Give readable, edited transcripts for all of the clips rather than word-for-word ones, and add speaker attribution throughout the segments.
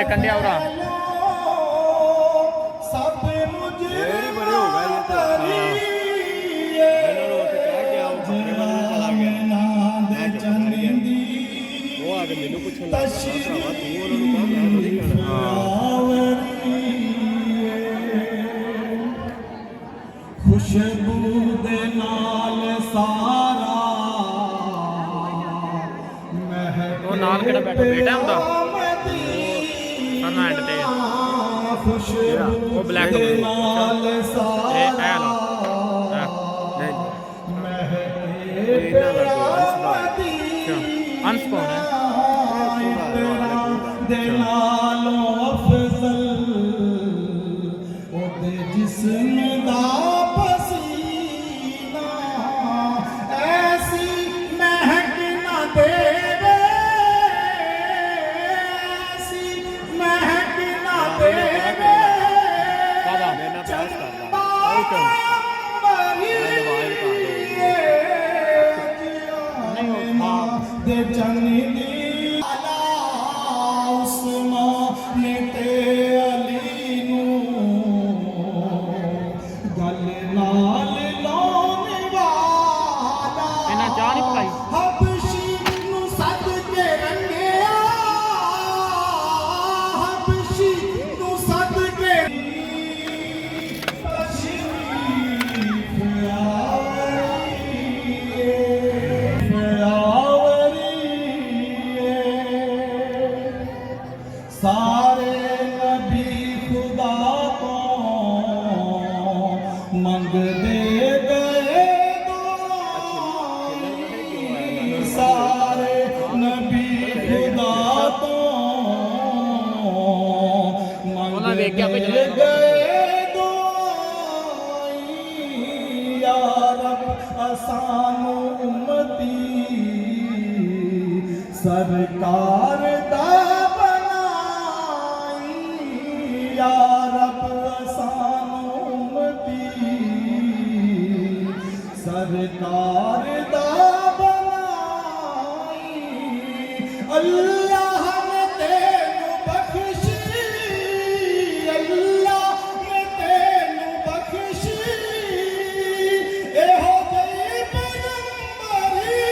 Speaker 1: वेखन दिया उरा
Speaker 2: खुशबू दे नाल सारा
Speaker 1: वो नाल केड़ा बैठा बेटा हुंदा करना एंड ते वो ब्लैक
Speaker 2: दे नाल
Speaker 1: ए
Speaker 2: सारा
Speaker 1: लो अंश कौन है
Speaker 2: दे नालों अफजल ओदे जिस्म दा पसीना ऐसी महक ना देवे ऐसी महक ना देवे
Speaker 1: बाबा मैंने प्यास करदा
Speaker 2: दे जनी दी अला उस्मान ते अली नू गल नाल लाने वाला
Speaker 1: इन्हां चाह नहीं पकाई
Speaker 2: हबशी नू सद के रंगिया हबशी नू सद के सारे नबी खुदा को मंगदे गए दुआएं सारे नबी खुदा को मंगदे गए दुआएं या रब असानो उम्मती सरकार दा या रब असानो उम्मती सरकार दा बनाई अल्लाह ने तेनू बख्शी अल्लाह ने तेनू बख्शी एहो जई पैगंबरी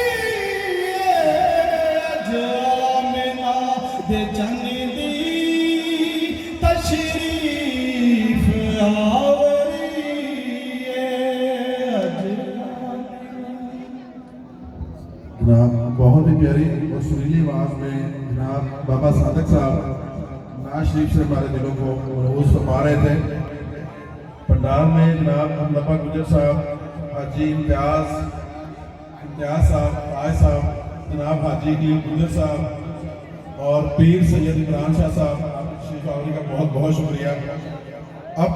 Speaker 2: अज आमिना दे जन्नी दी तशरीफ आवरी
Speaker 3: जनाब बहुत ही प्यारी और सुरीली आवाज़ में जनाब बाबा सादक साहब नाज शरीफ से हमारे दिलों को मलहूज़ फरमा रहे थे। पंडाल में जनाब अमलपा गुजर साहब, हाजी इम्तियाज़ साहब, ताज साहब, जनाब हाजी गुजर साहब और पीर सैयद इमरान शाह साहब शरीफ आवरी का बहुत बहुत शुक्रिया। अब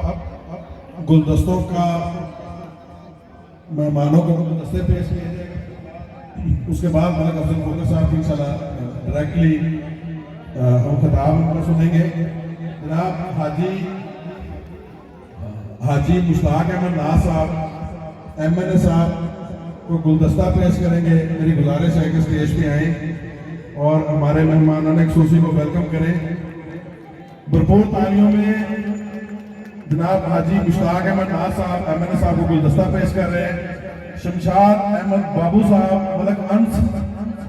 Speaker 3: गुलदस्तों का मेहमानों को गुलदस्ते पेश किए जाएंगे, उसके बाद मलिक अफजल खोखर साहब की इंशाल्लाह डायरेक्टली हम खिताब उनका सुनेंगे। जनाब हाजी मुश्ताक अहमद नाज साहब MNA साहब को गुलदस्ता पेश करेंगे। मेरी गुजारिश है कि स्टेज पे आएँ और हमारे मेहमानान ख़ुसूसी को वेलकम करें। भरपूर तालियों में जनाब हाजी मुश्ताक अहमद नाज साहब MNA साहब को गुलदस्ता पेश कर रहे हैं। शमशाद अहमद बाबू साहब मलक अंस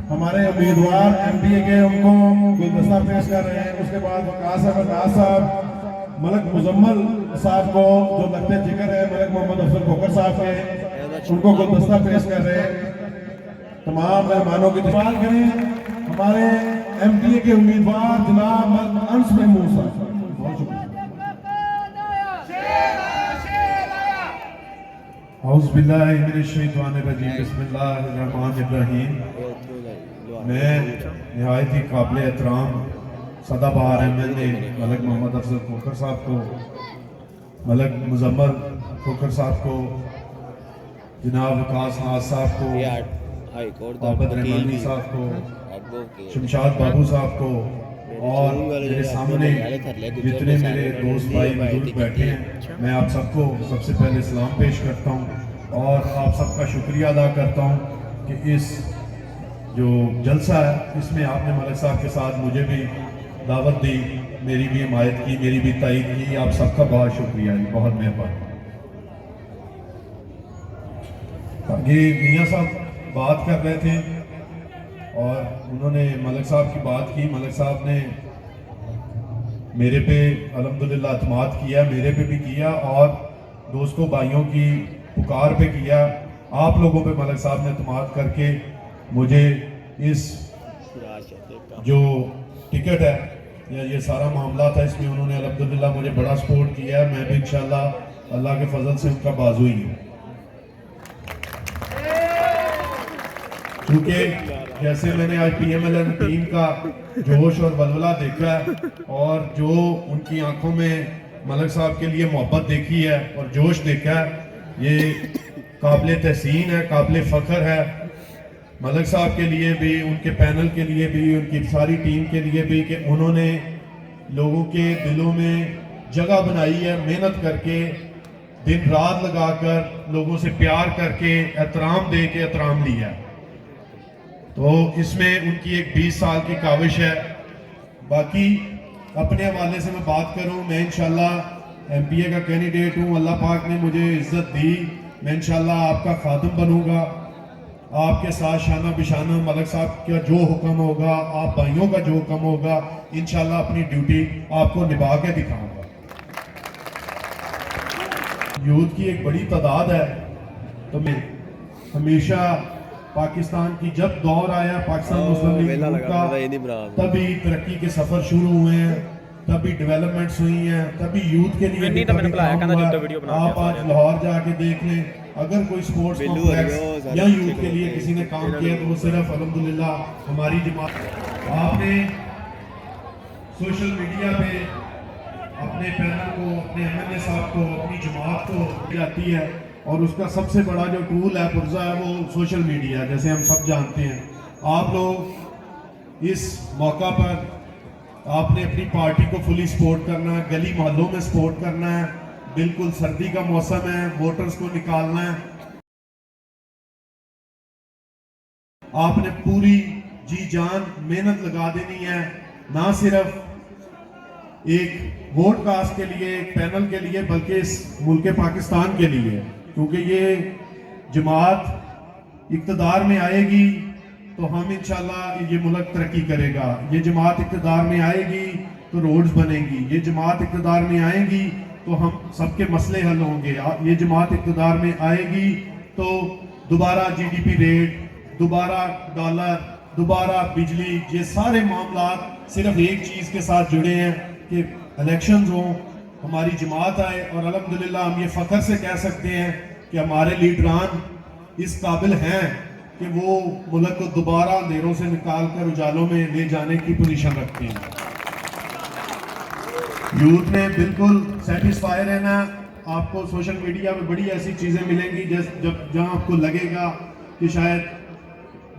Speaker 3: हमारे उम्मीदवार MBA के उनको गुलदस्ता पेश कर रहे हैं। उसके बाद वकास अहमद नाज साहब मलक मुजम्मल साहब को जो लगते जिक्र है मलक मोहम्मद अफजल खोखर साहब के उनको गुलदस्ता पेश कर रहे हैं। तमाम मेहमानों की इस्तकबाल करें हमारे MBA के उम्मीदवार जनाब मलक अंस महमूद साहब। बहुत शुक्रिया। औज़ुबिल्लाहिमिनश्शैतानिर्रजीम बिस्मिल्लाहिर्रहमानिर्रहीम। मैं निहायत ही काबिल एहतराम सदाबहार MLA मलक मोहम्मद अफजल खोखर साहब को, मलक मुजम्मल खोखर साहब को, जनाब वकास नाज साहब को, आबद रहमानी साहब को, शमशाद बाबू साहब को और मेरे सामने जितने मेरे दोस्त भाई बुजुर्ग बैठे हैं, मैं आप सबको सबसे पहले सलाम पेश करता हूँ और आप सबका शुक्रिया अदा करता हूँ कि इस जो जलसा है इसमें आपने मलिक साहब के साथ मुझे भी दावत दी, मेरी भी हिमायत की, मेरी भी तायद की। आप सबका बहुत शुक्रिया जी, बहुत मेहरबानी। ये मियाँ साहब बात कर रहे थे और उन्होंने मलिक साहब की बात की। मलिक साहब ने मेरे पे अल्हम्दुलिल्लाह अतमाद किया, मेरे पे भी किया और दोस्तों भाइयों की पुकार पे किया। आप लोगों पे मलिक साहब ने अतमाद करके मुझे इस जो टिकट है या ये सारा मामला था, इसमें उन्होंने अल्हम्दुलिल्लाह मुझे बड़ा सपोर्ट किया है। मैं भी इंशाल्लाह अल्लाह के फजल से उनका बाजू ही हूँ। क्योंकि जैसे मैंने आज PMLN टीम का जोश और वलवला देखा है और जो उनकी आंखों में मलिक साहब के लिए मोहब्बत देखी है और जोश देखा है, ये काबिल तहसीन है, काबिल फ़ख्र है। मलिक साहब के लिए भी, उनके पैनल के लिए भी, उनकी सारी टीम के लिए भी कि उन्होंने लोगों के दिलों में जगह बनाई है, मेहनत करके, दिन रात लगाकर, लोगों से प्यार करके, एहतराम दे के एहतराम लिया। तो इसमें उनकी एक 20 साल की काविश है। बाकी अपने हवाले से मैं बात करूं, मैं इंशाल्लाह MPA का कैंडिडेट हूं। अल्लाह पाक ने मुझे इज्जत दी, मैं इंशाल्लाह आपका खादिम बनूंगा, आपके साथ शाना बिशाना मलिक साहब का जो हुक्म होगा, आप भाइयों का जो हुक्म होगा, इंशाल्लाह अपनी ड्यूटी आपको निभा के दिखाऊंगा। यूथ की एक बड़ी तादाद है, तो मैं हमेशा पाकिस्तान की जब दौर आया पाकिस्तान मुस्लिम लीग का, तभी तरक्की के सफर शुरू हुए हैं, तभी डेवलपमेंट्स हुई हैं, तभी यूथ के लिए आप आज लाहौर जाके देख लें, अगर कोई स्पोर्ट्स कॉम्प्लेक्स या यूथ के लिए किसी ने काम किया तो वो सिर्फ अल्हम्दुलिल्लाह हमारी जमात। आपने सोशल मीडिया पे अपने पैनल को, अपने MLA साहब को, अपनी जमात को जाती है और उसका सबसे बड़ा जो टूल है, पुर्जा है, वो सोशल मीडिया, जैसे हम सब जानते हैं। आप लोग इस मौका पर आपने अपनी पार्टी को फुली सपोर्ट करना है, गली मोहल्लों में सपोर्ट करना है। बिल्कुल सर्दी का मौसम है, वोटर्स को निकालना है। आपने पूरी जी जान मेहनत लगा देनी है, ना सिर्फ एक वोट कास्ट के लिए, एक पैनल के लिए, बल्कि इस मुल्क पाकिस्तान के लिए। क्योंकि ये जमात इक़्तिदार में आएगी तो हम इंशाल्लाह ये मुल्क तरक्की करेगा। ये जमात इक़्तिदार में आएगी तो रोड्स बनेंगी। ये जमात इक़्तिदार में आएगी तो हम सबके मसले हल होंगे। ये जमात इक़्तिदार में आएगी तो दोबारा GDP रेट, दोबारा डॉलर, दोबारा बिजली, ये सारे मामला सिर्फ एक चीज़ के साथ जुड़े हैं कि इलेक्शंस हों, हमारी जमात आए। और अल्हम्दुलिल्लाह हम ये फ़ख्र से कह सकते हैं कि हमारे लीडरान इस काबिल हैं कि वो मुल्क को दोबारा अंधेरों से निकाल कर उजालों में ले जाने की पोजीशन रखते हैं। यूथ ने बिल्कुल सेटिस्फाई रहना। आपको सोशल मीडिया में बड़ी ऐसी चीज़ें मिलेंगी जहाँ आपको लगेगा कि शायद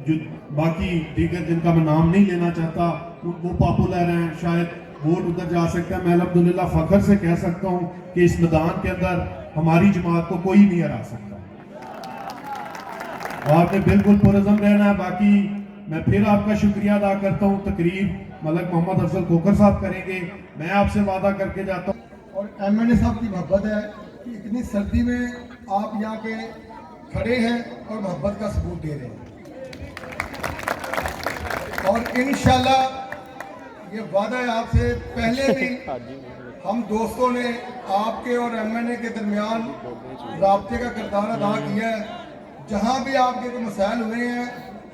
Speaker 3: जो बाकी दीगर जिनका मैं नाम नहीं लेना चाहता वो पॉपुलर हैं, शायद वोट उधर जा सकता है। मैं अल्हम्दुलिल्लाह फ़ख्र से कह सकता हूँ कि इस मैदान के अंदर हमारी जमात को कोई नहीं हरा सकता। आपने बिल्कुल पुरज़म रहना है। बाकी मैं फिर आपका शुक्रिया अदा करता हूँ। तकरीर मलिक मोहम्मद अफजल कोकर साहब करेंगे। मैं आपसे वादा करके जाता हूँ।
Speaker 4: और MLA साहब की मोहब्बत है कि इतनी सर्दी में आप यहाँ पे खड़े हैं और मोहब्बत का सबूत दे रहे हैं। और इंशाल्लाह ये वादा है आपसे, पहले भी हम दोस्तों ने आपके और MLA के दरमियान राब्ते का किरदार अदा किया है। जहाँ भी आपके कोई मसाइल हुए हैं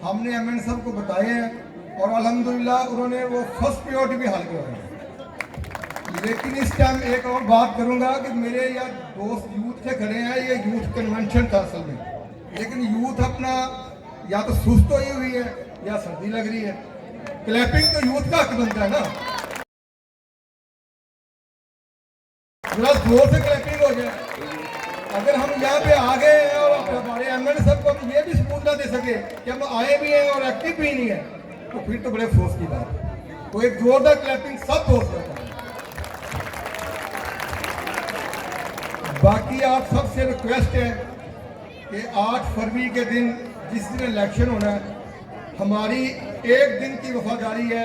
Speaker 4: हमने MLA साहब को बताए हैं और अल्हम्दुलिल्लाह उन्होंने वो फर्स्ट प्रायोरिटी भी हल करवाए हैं। लेकिन इस टाइम एक और बात करूँगा कि मेरे या दोस्त यूथ से खड़े हैं, ये यूथ कन्वेंशन था असल में, लेकिन यूथ अपना या तो सुस्त हुई है या सर्दी लग रही है। क्लैपिंग तो यूथ का हक बनता है ना, जरा जोर से क्लैपिंग हो जाए। अगर हम यहाँ पे आ गए हैं और हमारे MLA साहब को हम ये भी सबूत ना दे सके कि हम आए भी हैं और एक्टिव भी नहीं है, तो फिर तो बड़े अफसोस की बात है। तो एक जोरदार क्लैपिंग सब दोस्त करता है। बाकी आप सबसे रिक्वेस्ट है कि 8 फरवरी के दिन जिस दिन इलेक्शन होना है, हमारी एक दिन की वफादारी है